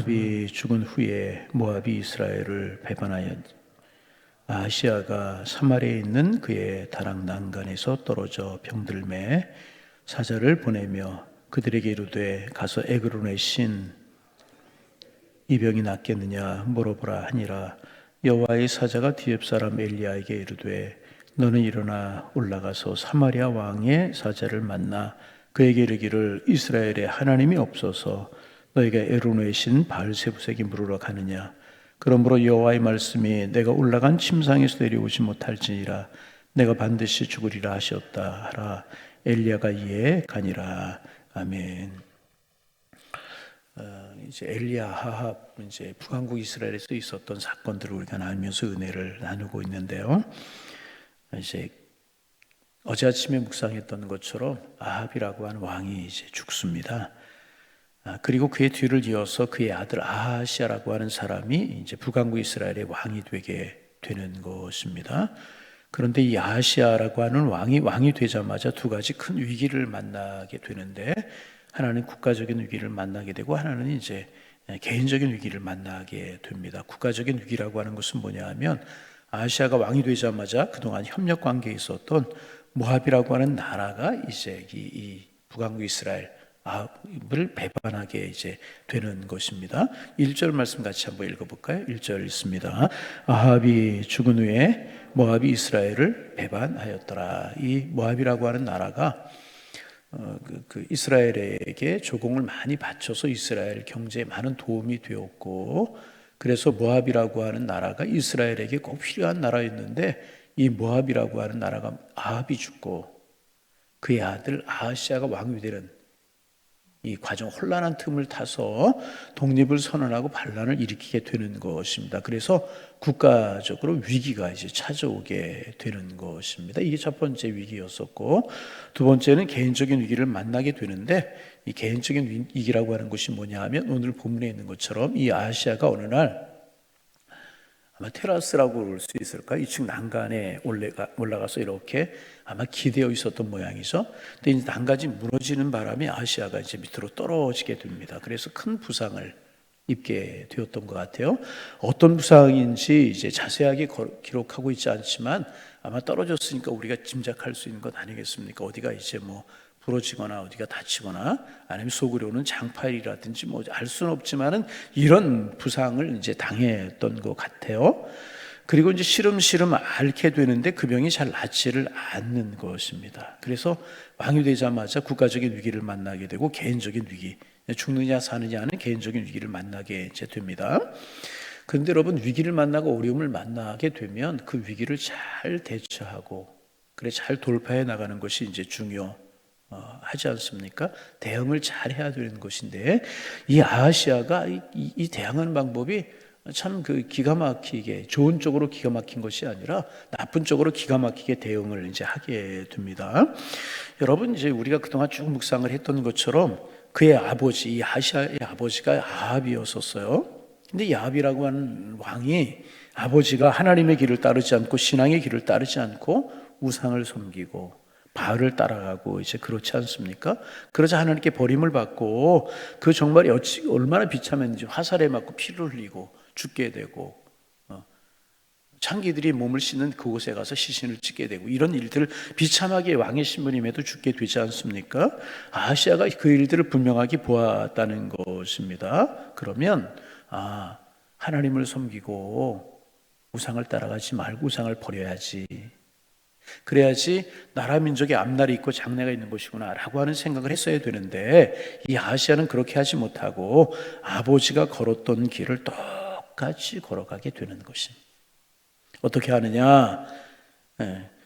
아합이 죽은 후에 모압이 이스라엘을 배반하여 아하시아가 사마리아에 있는 그의 다락 난간에서 떨어져 병들매 사자를 보내며 그들에게 이르되 가서 에그론의 신 이 병이 낫겠느냐 물어보라 하니라. 여호와의 사자가 디앱 사람 엘리야에게 이르되 너는 일어나 올라가서 사마리아 왕의 사자를 만나 그에게 이르기를 이스라엘에 하나님이 없어서 너희가 에론의 신 바알세부색이 물으러 가느냐. 그러므로 여호와의 말씀이 내가 올라간 침상에서 내려오지 못할지니라 내가 반드시 죽으리라 하셨다 하라. 엘리야가 이에 가니라. 아멘. 이제 엘리야 하합 이제 북왕국 이스라엘에서 있었던 사건들을 우리가 나누면서 은혜를 나누고 있는데요. 이제 어제 아침에 묵상했던 것처럼 아합이라고 하는 왕이 이제 죽습니다. 그리고 그의 뒤를 이어서 그의 아들 아하시아라고 하는 사람이 이제 북왕국 이스라엘의 왕이 되게 되는 것입니다. 그런데 이 아하시아라고 하는 왕이 되자마자 두 가지 큰 위기를 만나게 되는데 하나는 국가적인 위기를 만나게 되고 하나는 이제 개인적인 위기를 만나게 됩니다. 국가적인 위기라고 하는 것은 뭐냐 하면 아하시아가 왕이 되자마자 그동안 협력 관계에 있었던 모압이라고 하는 나라가 이제 이 북왕국 이스라엘 아합을 배반하게 이제 되는 것입니다. 1절 말씀 같이 한번 읽어볼까요? 1절 읽습니다. 아합이 죽은 후에 모압이 이스라엘을 배반하였더라. 이 모압이라고 하는 나라가 그 이스라엘에게 조공을 많이 바쳐서 이스라엘 경제에 많은 도움이 되었고, 그래서 모압이라고 하는 나라가 이스라엘에게 꼭 필요한 나라였는데 이 모압이라고 하는 나라가 아합이 죽고 그의 아들 아하시아가 왕이 되는 이 과정 혼란한 틈을 타서 독립을 선언하고 반란을 일으키게 되는 것입니다. 그래서 국가적으로 위기가 이제 찾아오게 되는 것입니다. 이게 첫 번째 위기였었고, 두 번째는 개인적인 위기를 만나게 되는데 이 개인적인 위기라고 하는 것이 뭐냐 하면 오늘 본문에 있는 것처럼 이 아하시아가 어느 날 아마 테라스라고 볼 수 있을까요? 2층 난간에 올라가서 이렇게 아마 기대어 있었던 모양이죠. 근데 이제 난간이 무너지는 바람에 아하시아가 이제 밑으로 떨어지게 됩니다. 그래서 큰 부상을 입게 되었던 것 같아요. 어떤 부상인지 이제 자세하게 기록하고 있지 않지만 아마 떨어졌으니까 우리가 짐작할 수 있는 것 아니겠습니까? 어디가 이제 뭐 부러지거나 어디가 다치거나 아니면 속으로 오는 장파일이라든지 뭐 알 수는 없지만은 이런 부상을 이제 당했던 것 같아요. 그리고 이제 시름시름 앓게 되는데 그 병이 잘 낫지를 않는 것입니다. 그래서 왕이 되자마자 국가적인 위기를 만나게 되고 개인적인 위기, 죽느냐 사느냐는 개인적인 위기를 만나게 이제 됩니다. 그런데 여러분, 위기를 만나고 어려움을 만나게 되면 그 위기를 잘 대처하고 그래 잘 돌파해 나가는 것이 이제 하지 않습니까? 대응을 잘 해야 되는 것인데 이 아하시아가 이 대응하는 방법이 참 그 기가 막히게 좋은 쪽으로 기가 막힌 것이 아니라 나쁜 쪽으로 기가 막히게 대응을 이제 하게 됩니다. 여러분, 이제 우리가 그동안 쭉 묵상을 했던 것처럼 그의 아버지, 이 아하시아의 아버지가 아합이었었어요. 근데 이 아합이라고 하는 왕이 아버지가 하나님의 길을 따르지 않고 신앙의 길을 따르지 않고 우상을 섬기고 바알을 따라가고 이제 그렇지 않습니까? 그러자 하나님께 버림을 받고 그 정말 얼마나 비참했는지 화살에 맞고 피를 흘리고 죽게 되고 창기들이 몸을 씻는 그곳에 가서 시신을 찢게 되고 이런 일들을 비참하게 왕의 신분임에도 죽게 되지 않습니까? 아하시아가 그 일들을 분명하게 보았다는 것입니다. 그러면 하나님을 섬기고 우상을 따라가지 말고 우상을 버려야지. 그래야지 나라 민족의 앞날이 있고 장래가 있는 것이구나 라고 하는 생각을 했어야 되는데 이 아하시아는 그렇게 하지 못하고 아버지가 걸었던 길을 똑같이 걸어가게 되는 것입니다. 어떻게 하느냐?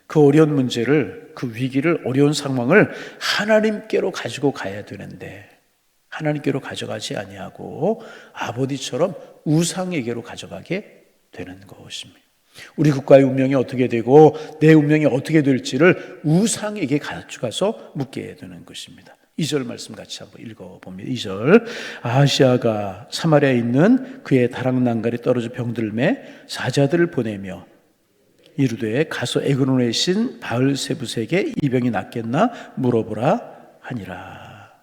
그 어려운 문제를, 그 위기를, 어려운 상황을 하나님께로 가지고 가야 되는데 하나님께로 가져가지 아니하고 아버지처럼 우상에게로 가져가게 되는 것입니다. 우리 국가의 운명이 어떻게 되고 내 운명이 어떻게 될지를 우상에게 가져가서 묻게 되는 것입니다. 2절 말씀 같이 한번 읽어봅니다. 2절 아하시아가 사마리아에 있는 그의 다락 난간에 떨어져 병들매 사자들을 보내며 이르되 가서 에그론의 신 바알세부색에 이 병이 낫겠나 물어보라 하니라.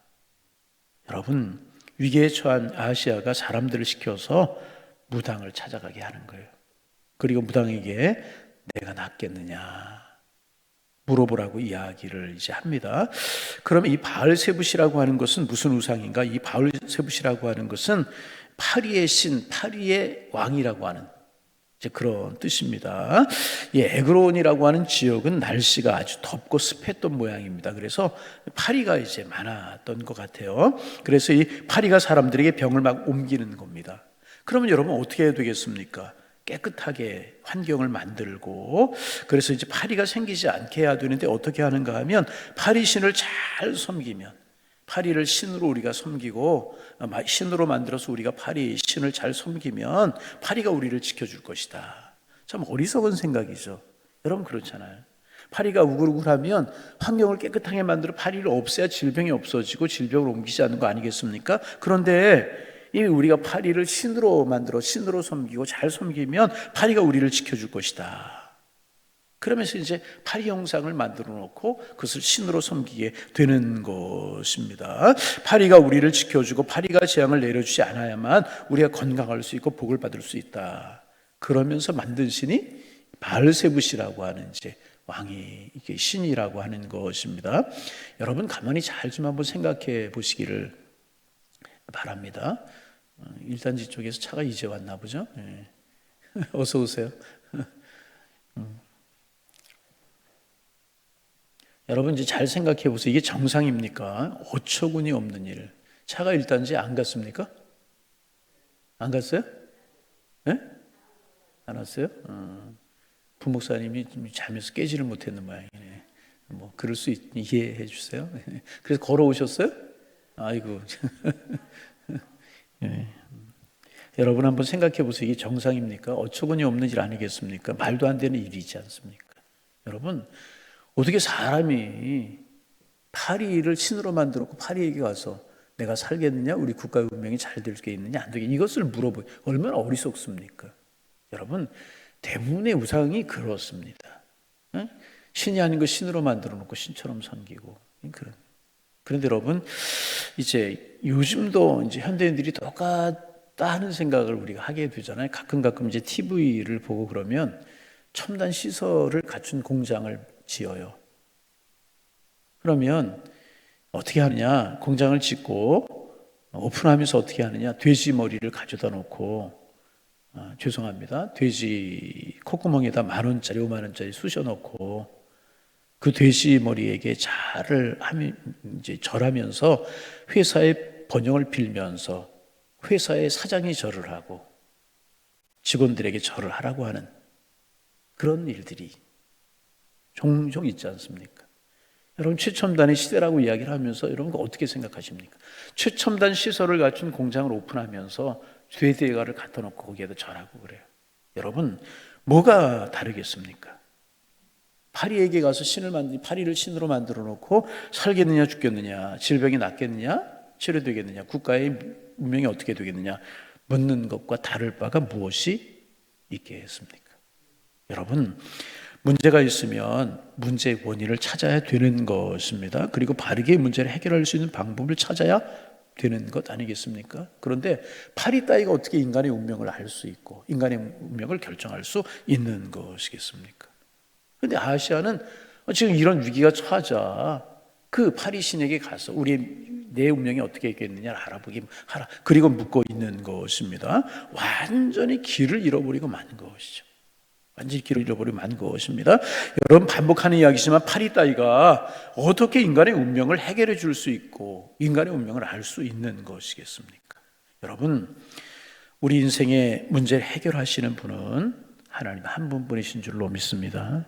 여러분, 위기에 처한 아하시아가 사람들을 시켜서 무당을 찾아가게 하는 거예요. 그리고 무당에게 내가 낫겠느냐 물어보라고 이야기를 이제 합니다. 그러면 이 바알세붓이라고 하는 것은 무슨 우상인가? 이 바알세붓이라고 하는 것은 파리의 신, 파리의 왕이라고 하는 이제 그런 뜻입니다. 이 에그론이라고 하는 지역은 날씨가 아주 덥고 습했던 모양입니다. 그래서 파리가 이제 많았던 것 같아요. 그래서 이 파리가 사람들에게 병을 막 옮기는 겁니다. 그러면 여러분 어떻게 해야 되겠습니까? 깨끗하게 환경을 만들고, 그래서 이제 파리가 생기지 않게 해야 되는데 어떻게 하는가 하면 파리 신을 잘 섬기면, 파리를 신으로 우리가 섬기고 신으로 만들어서 우리가 파리 신을 잘 섬기면 파리가 우리를 지켜줄 것이다. 참 어리석은 생각이죠. 여러분 그렇잖아요. 파리가 우글우글하면 환경을 깨끗하게 만들어 파리를 없애야 질병이 없어지고 질병을 옮기지 않는 거 아니겠습니까? 그런데 이 우리가 파리를 신으로 만들어 신으로 섬기고 잘 섬기면 파리가 우리를 지켜줄 것이다. 그러면서 이제 파리 형상을 만들어 놓고 그것을 신으로 섬기게 되는 것입니다. 파리가 우리를 지켜주고 파리가 재앙을 내려주지 않아야만 우리가 건강할 수 있고 복을 받을 수 있다. 그러면서 만든 신이 바알세붓이라고 하는 이제 왕이 이게 신이라고 하는 것입니다. 여러분 가만히 잘 좀 한번 생각해 보시기를 바랍니다. 1단지 쪽에서 차가 이제 왔나 보죠? 네. 어서 오세요. 여러분 이제 잘 생각해 보세요. 이게 정상입니까? 어처구니 없는 일. 차가 1단지 안 갔습니까? 안 갔어요? 네? 안 왔어요? 부목사님이 자면서 깨지를 못했는 모양이네. 뭐 그럴 수 이해해 주세요. 그래서 걸어오셨어요? 아이고. 네. 여러분 한번 생각해 보세요. 이게 정상입니까? 어처구니 없는 일 아니겠습니까? 말도 안 되는 일이지 않습니까? 여러분 어떻게 사람이 파리를 신으로 만들었고 파리에게 가서 내가 살겠느냐? 우리 국가의 운명이 잘 될 게 있느냐? 안 되겠느냐? 이것을 물어보요. 얼마나 어리석습니까? 여러분 대부분의 우상이 그렇습니다. 신이 아닌 거 신으로 만들어 놓고 신처럼 섬기고 그런데 여러분 이제 요즘도 이제 현대인들이 똑같다 하는 생각을 우리가 하게 되잖아요. 가끔 이제 TV를 보고 그러면 첨단 시설을 갖춘 공장을 지어요. 그러면 어떻게 하느냐? 공장을 짓고 오픈하면서 어떻게 하느냐? 돼지 머리를 가져다 놓고 죄송합니다. 돼지 콧구멍에다 10,000원짜리, 50,000원짜리 쑤셔 넣고 그 돼지 머리에게 잘을 하면 이제 절하면서 회사의 번영을 빌면서 회사의 사장이 절을 하고 직원들에게 절을 하라고 하는 그런 일들이 종종 있지 않습니까? 여러분 최첨단의 시대라고 이야기를 하면서 여러분 어떻게 생각하십니까? 최첨단 시설을 갖춘 공장을 오픈하면서 돼지대가를 갖다 놓고 거기에다 절하고 그래요. 여러분 뭐가 다르겠습니까? 파리에게 가서 파리를 신으로 만들어 놓고 살겠느냐 죽겠느냐, 질병이 낫겠느냐 치료되겠느냐, 국가의 운명이 어떻게 되겠느냐 묻는 것과 다를 바가 무엇이 있겠습니까? 여러분 문제가 있으면 문제의 원인을 찾아야 되는 것입니다. 그리고 바르게 문제를 해결할 수 있는 방법을 찾아야 되는 것 아니겠습니까? 그런데 파리 따위가 어떻게 인간의 운명을 알 수 있고 인간의 운명을 결정할 수 있는 것이겠습니까? 그런데 아시아는 지금 이런 위기가 처하자 그 파리 신에게 가서 내 운명이 어떻게 있겠느냐를 알아보기 하라. 그리고 묻고 있는 것입니다. 완전히 길을 잃어버리고 만 것이죠. 완전히 길을 잃어버리고 만 것입니다. 여러분 반복하는 이야기지만 파리 따위가 어떻게 인간의 운명을 해결해 줄 수 있고 인간의 운명을 알 수 있는 것이겠습니까? 여러분 우리 인생의 문제를 해결하시는 분은 하나님 한 분뿐이신 줄로 믿습니다.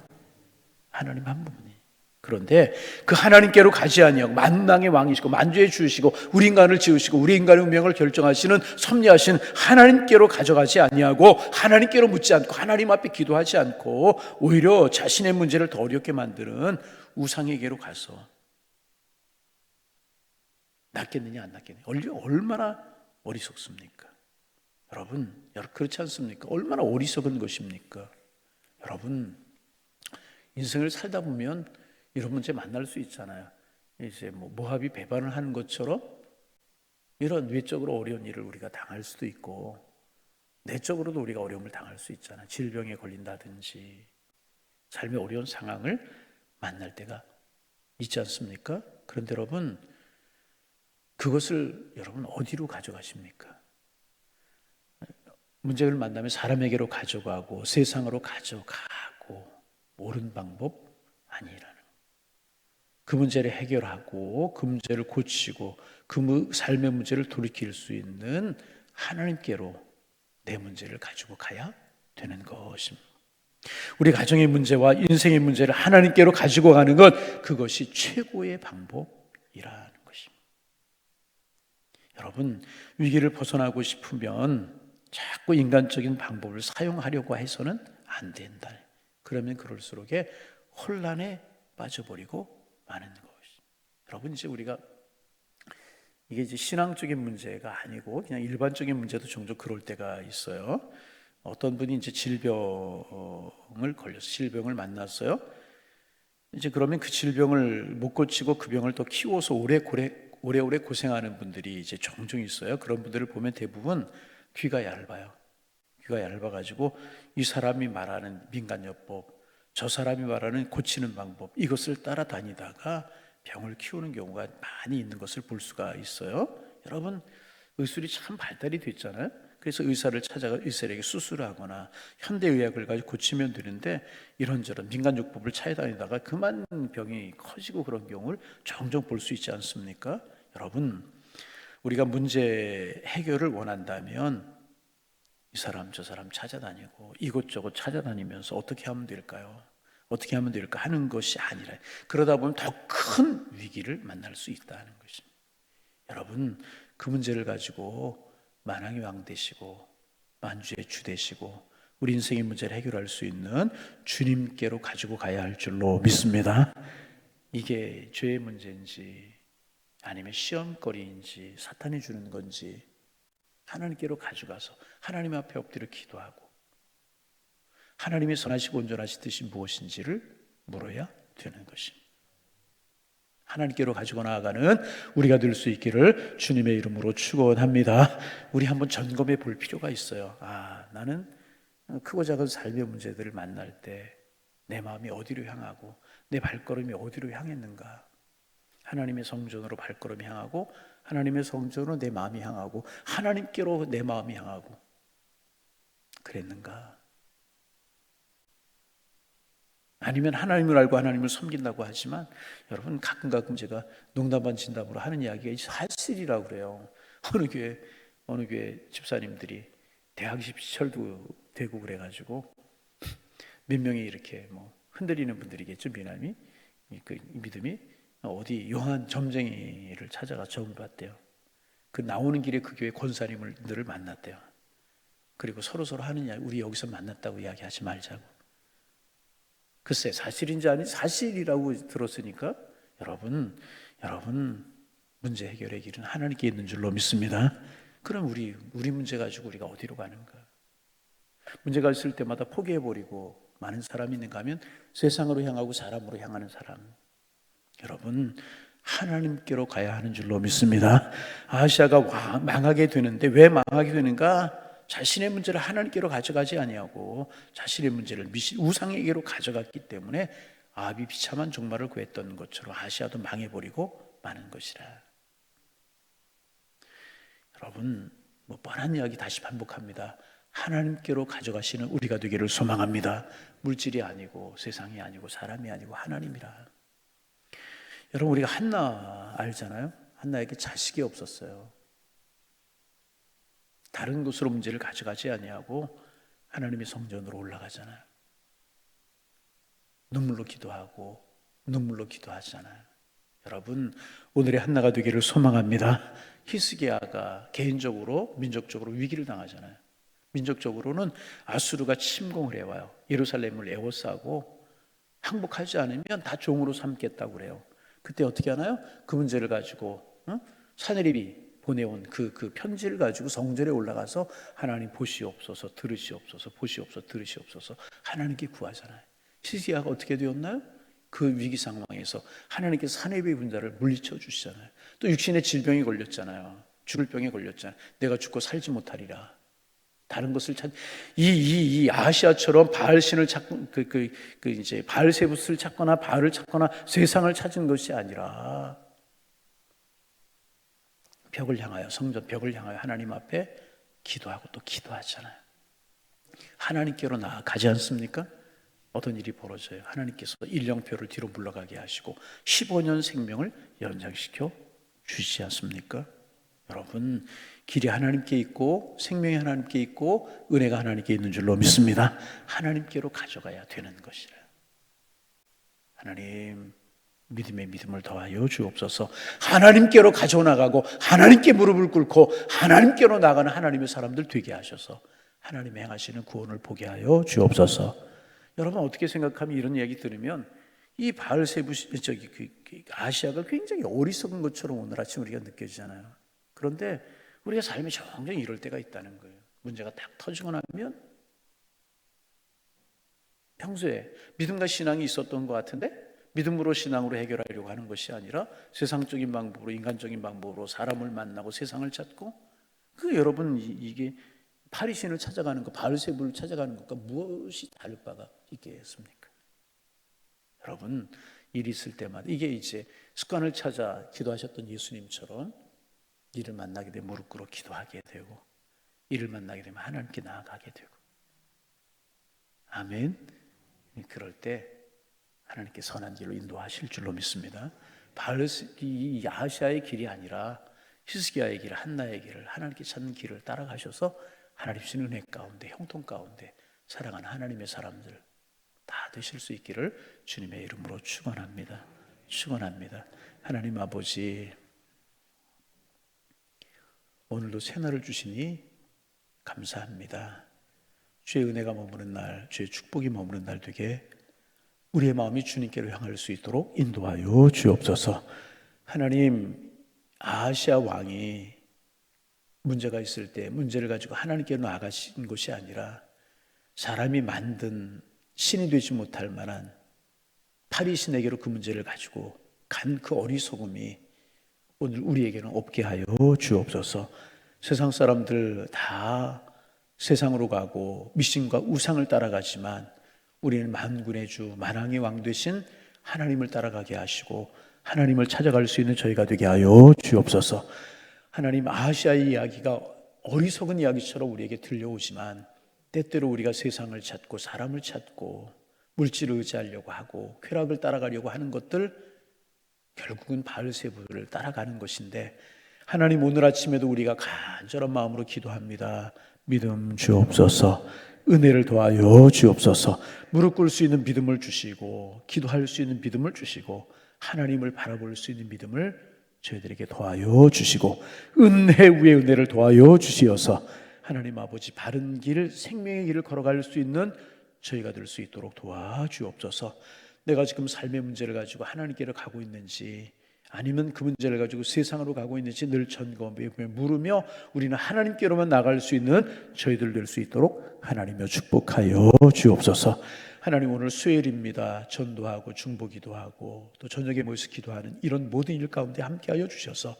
하나님 한 분이. 그런데 그 하나님께로 가지 아니하고 만왕의 왕이시고 만주의 주이시고 우리 인간을 지으시고 우리 인간의 운명을 결정하시는 섭리하신 하나님께로 가져가지 아니하고 하나님께로 묻지 않고 하나님 앞에 기도하지 않고 오히려 자신의 문제를 더 어렵게 만드는 우상에게로 가서 낫겠느냐 안 낫겠느냐 얼마나 어리석습니까? 여러분 그렇지 않습니까? 얼마나 어리석은 것입니까? 여러분 인생을 살다 보면 이런 문제 만날 수 있잖아요. 이제 모압이 배반을 하는 것처럼 이런 외적으로 어려운 일을 우리가 당할 수도 있고 내적으로도 우리가 어려움을 당할 수 있잖아요. 질병에 걸린다든지 삶의 어려운 상황을 만날 때가 있지 않습니까? 그런데 여러분, 그것을 여러분 어디로 가져가십니까? 문제를 만나면 사람에게로 가져가고 세상으로 가져가고 옳은 방법 아니라는, 그 문제를 해결하고 그 문제를 고치고 그 삶의 문제를 돌이킬 수 있는 하나님께로 내 문제를 가지고 가야 되는 것입니다. 우리 가정의 문제와 인생의 문제를 하나님께로 가지고 가는 것, 그것이 최고의 방법이라는 것입니다. 여러분, 위기를 벗어나고 싶으면 자꾸 인간적인 방법을 사용하려고 해서는 안 된다. 그러면 그럴수록에 혼란에 빠져버리고 마는 것이. 여러분, 이제 우리가 이게 이제 신앙적인 문제가 아니고 그냥 일반적인 문제도 종종 그럴 때가 있어요. 어떤 분이 이제 질병을 걸려서 질병을 만났어요. 이제 그러면 그 질병을 못 고치고 그 병을 또 키워서 오래오래 고생하는 분들이 이제 종종 있어요. 그런 분들을 보면 대부분 귀가 얇아요. 귀가 얇아가지고 이 사람이 말하는 민간요법, 저 사람이 말하는 고치는 방법, 이것을 따라다니다가 병을 키우는 경우가 많이 있는 것을 볼 수가 있어요. 여러분, 의술이 참 발달이 됐잖아요. 그래서 의사를 찾아가 의사에게 수술을 하거나 현대의학을 가지고 고치면 되는데 이런저런 민간요법을 찾아다니다가 그만 병이 커지고 그런 경우를 종종 볼 수 있지 않습니까? 여러분, 우리가 문제 해결을 원한다면 이 사람 저 사람 찾아다니고 이곳저곳 찾아다니면서 어떻게 하면 될까요? 어떻게 하면 될까 하는 것이 아니라, 그러다 보면 더 큰 위기를 만날 수 있다는 것입니다. 여러분, 그 문제를 가지고 만왕의 왕 되시고 만주의 주 되시고 우리 인생의 문제를 해결할 수 있는 주님께로 가지고 가야 할 줄로 믿습니다. 이게 죄의 문제인지 아니면 시험거리인지 사탄이 주는 건지 하나님께로 가져가서 하나님 앞에 엎드려 기도하고 하나님의 선하시고 온전하신 뜻이 무엇인지를 물어야 되는 것입니다. 하나님께로 가지고 나아가는 우리가 될 수 있기를 주님의 이름으로 축원합니다. 우리 한번 점검해 볼 필요가 있어요. 나는 크고 작은 삶의 문제들을 만날 때 내 마음이 어디로 향하고 내 발걸음이 어디로 향했는가. 하나님의 성전으로 발걸음이 향하고 하나님의 성전으로 내 마음이 향하고 하나님께로 내 마음이 향하고 그랬는가. 아니면 하나님을 알고 하나님을 섬긴다고 하지만 여러분, 가끔 제가 농담 반 진담으로 하는 이야기가 사실이라고 그래요. 어느 교회 집사님들이 대학 시절도 되고 그래가지고 몇 명이 이렇게 흔들리는 분들이겠죠. 믿음이 어디 요한 점쟁이를 찾아가 점을 봤대요. 그 나오는 길에 그 교회 권사님들을 만났대요. 그리고 서로 하는 이야기, 우리 여기서 만났다고 이야기하지 말자고. 글쎄, 사실인지 아닌지 사실이라고 들었으니까 여러분 문제 해결의 길은 하나님께 있는 줄로 믿습니다. 그럼 우리 문제 가지고 우리가 어디로 가는가? 문제가 있을 때마다 포기해버리고 많은 사람이 있는가 하면 세상으로 향하고 사람으로 향하는 사람. 여러분, 하나님께로 가야 하는 줄로 믿습니다. 아시아가 망하게 되는데 왜 망하게 되는가? 자신의 문제를 하나님께로 가져가지 아니하고 자신의 문제를 우상에게로 가져갔기 때문에 아합이 비참한 종말을 구했던 것처럼 아시아도 망해버리고 마는 것이라. 여러분, 뻔한 이야기 다시 반복합니다. 하나님께로 가져가시는 우리가 되기를 소망합니다. 물질이 아니고 세상이 아니고 사람이 아니고 하나님이라. 여러분, 우리가 한나 알잖아요. 한나에게 자식이 없었어요. 다른 곳으로 문제를 가져가지 아니하고 하나님의 성전으로 올라가잖아요. 눈물로 기도하고 눈물로 기도하잖아요. 여러분, 오늘의 한나가 되기를 소망합니다. 히스기야가 개인적으로 민족적으로 위기를 당하잖아요. 민족적으로는 아수르가 침공을 해와요. 예루살렘을 에워싸고 항복하지 않으면 다 종으로 삼겠다고 그래요. 그때 어떻게 하나요? 그 문제를 가지고 사내립이 보내온 그 편지를 가지고 성전에 올라가서 하나님 보시옵소서, 들으시옵소서, 보시옵소서, 들으시옵소서 하나님께 구하잖아요. 히스기야가 어떻게 되었나요? 그 위기 상황에서 하나님께서 사내립의 분자를 물리쳐 주시잖아요. 또 육신의 질병이 걸렸잖아요. 죽을 병에 걸렸잖아. 내가 죽고 살지 못하리라. 다른 것을 이 아시아처럼 바알신을 찾고 이제 바알세부스를 찾거나 바알을 찾거나 세상을 찾은 것이 아니라 벽을 향하여, 성전 벽을 향하여 하나님 앞에 기도하고 또 기도하잖아요. 하나님께로 나아가지 않습니까? 어떤 일이 벌어져요. 하나님께서 일령표를 뒤로 물러가게 하시고 15년 생명을 연장시켜 주시지 않습니까? 여러분, 길이 하나님께 있고 생명이 하나님께 있고 은혜가 하나님께 있는 줄로 믿습니다. 하나님께로 가져가야 되는 것이라. 하나님, 믿음의 믿음을 더하여 주옵소서. 하나님께로 가져나가고 하나님께 무릎을 꿇고 하나님께로 나가는 하나님의 사람들 되게 하셔서 하나님의 행하시는 구원을 보게 하여 주옵소서. 여러분, 어떻게 생각하면 이런 이야기 들으면 이 바알세부 아시아가 굉장히 어리석은 것처럼 오늘 아침 우리가 느껴지잖아요. 그런데 우리가 삶이 종종 이럴 때가 있다는 거예요. 문제가 딱 터지고 나면 평소에 믿음과 신앙이 있었던 것 같은데 믿음으로 신앙으로 해결하려고 하는 것이 아니라 세상적인 방법으로, 인간적인 방법으로 사람을 만나고 세상을 찾고, 여러분, 이게 파리신을 찾아가는 것, 바알세부를 찾아가는 것과 무엇이 다를 바가 있겠습니까? 여러분, 일이 있을 때마다 이게 이제 습관을 찾아 기도하셨던 예수님처럼 일을 만나게 되면 무릎 꿇어 기도하게 되고, 일을 만나게 되면 하나님께 나아가게 되고, 아멘. 그럴 때 하나님께 선한 길로 인도하실 줄로 믿습니다. 이 아시아의 길이 아니라 히스기야의 길, 한나의 길을, 하나님께 찾는 길을 따라가셔서 하나님 신 은혜 가운데, 형통 가운데 살아가는 하나님의 사람들 다 되실 수 있기를 주님의 이름으로 축원합니다. 축원합니다. 하나님 아버지, 오늘도 새날을 주시니 감사합니다. 주의 은혜가 머무는 날, 주의 축복이 머무는 날 되게 우리의 마음이 주님께로 향할 수 있도록 인도하여 주옵소서. 하나님, 아시아 왕이 문제가 있을 때 문제를 가지고 하나님께로 나아가신 것이 아니라 사람이 만든 신이 되지 못할 만한 파리신에게로 그 문제를 가지고 간 그 어리석음이 오늘 우리에게는 없게 하여 주옵소서. 세상 사람들 다 세상으로 가고 미신과 우상을 따라가지만 우리는 만군의 주, 만왕의 왕 되신 하나님을 따라가게 하시고 하나님을 찾아갈 수 있는 저희가 되게 하여 주옵소서. 하나님, 아시아의 이야기가 어리석은 이야기처럼 우리에게 들려오지만 때때로 우리가 세상을 찾고 사람을 찾고 물질을 의지하려고 하고 쾌락을 따라가려고 하는 것들, 결국은 바알세부를 따라가는 것인데, 하나님, 오늘 아침에도 우리가 간절한 마음으로 기도합니다. 믿음 주옵소서. 은혜를 더하여 주옵소서. 무릎 꿇을 수 있는 믿음을 주시고 기도할 수 있는 믿음을 주시고 하나님을 바라볼 수 있는 믿음을 저희들에게 더하여 주시고 은혜 위에 은혜를 더하여 주시어서 하나님 아버지, 바른 길, 생명의 길을 걸어갈 수 있는 저희가 될 수 있도록 도와주옵소서. 내가 지금 삶의 문제를 가지고 하나님께로 가고 있는지 아니면 그 문제를 가지고 세상으로 가고 있는지 늘 점검해 물으며 우리는 하나님께로만 나갈 수 있는 저희들 될 수 있도록 하나님여 축복하여 주옵소서. 하나님, 오늘 수요일입니다. 전도하고 중보기도 하고 또 저녁에 모여서 기도하는 이런 모든 일 가운데 함께하여 주셔서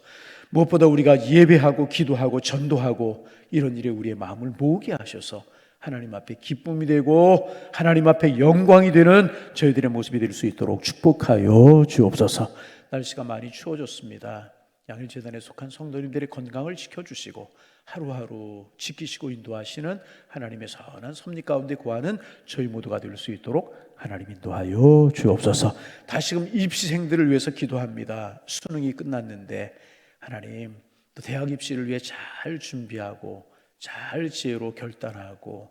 무엇보다 우리가 예배하고 기도하고 전도하고 이런 일에 우리의 마음을 모으게 하셔서 하나님 앞에 기쁨이 되고 하나님 앞에 영광이 되는 저희들의 모습이 될 수 있도록 축복하여 주옵소서. 날씨가 많이 추워졌습니다. 양일재단에 속한 성도님들의 건강을 지켜주시고 하루하루 지키시고 인도하시는 하나님의 선한 섭리 가운데 거하는 저희 모두가 될 수 있도록 하나님 인도하여 주옵소서. 다시금 입시생들을 위해서 기도합니다. 수능이 끝났는데 하나님, 또 대학 입시를 위해 잘 준비하고 잘 지혜로 결단하고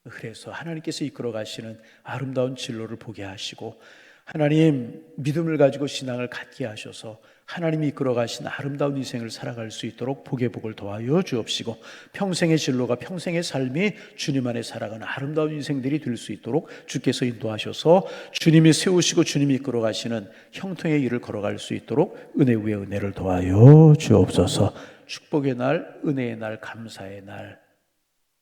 그래서 하나님께서 이끌어 가시는 아름다운 진로를 보게 하시고 하나님, 믿음을 가지고 신앙을 갖게 하셔서 하나님이 이끌어 가신 아름다운 인생을 살아갈 수 있도록 복의 복을 더하여 주옵시고 평생의 진로가, 평생의 삶이 주님 안에 살아가는 아름다운 인생들이 될 수 있도록 주께서 인도하셔서 주님이 세우시고 주님이 이끌어 가시는 형통의 길을 걸어갈 수 있도록 은혜 위에 은혜를 더하여 주옵소서. 축복의 날, 은혜의 날, 감사의 날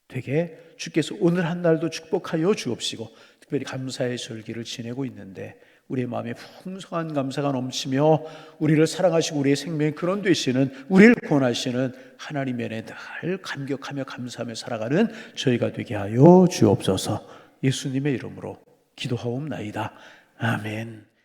되게 주께서 오늘 한 날도 축복하여 주옵시고 특별히 감사의 절기를 지내고 있는데 우리의 마음에 풍성한 감사가 넘치며 우리를 사랑하시고 우리의 생명의 근원 되시는, 우리를 구원하시는 하나님의 은혜에 늘 감격하며 감사하며 살아가는 저희가 되게 하여 주옵소서. 예수님의 이름으로 기도하옵나이다. 아멘.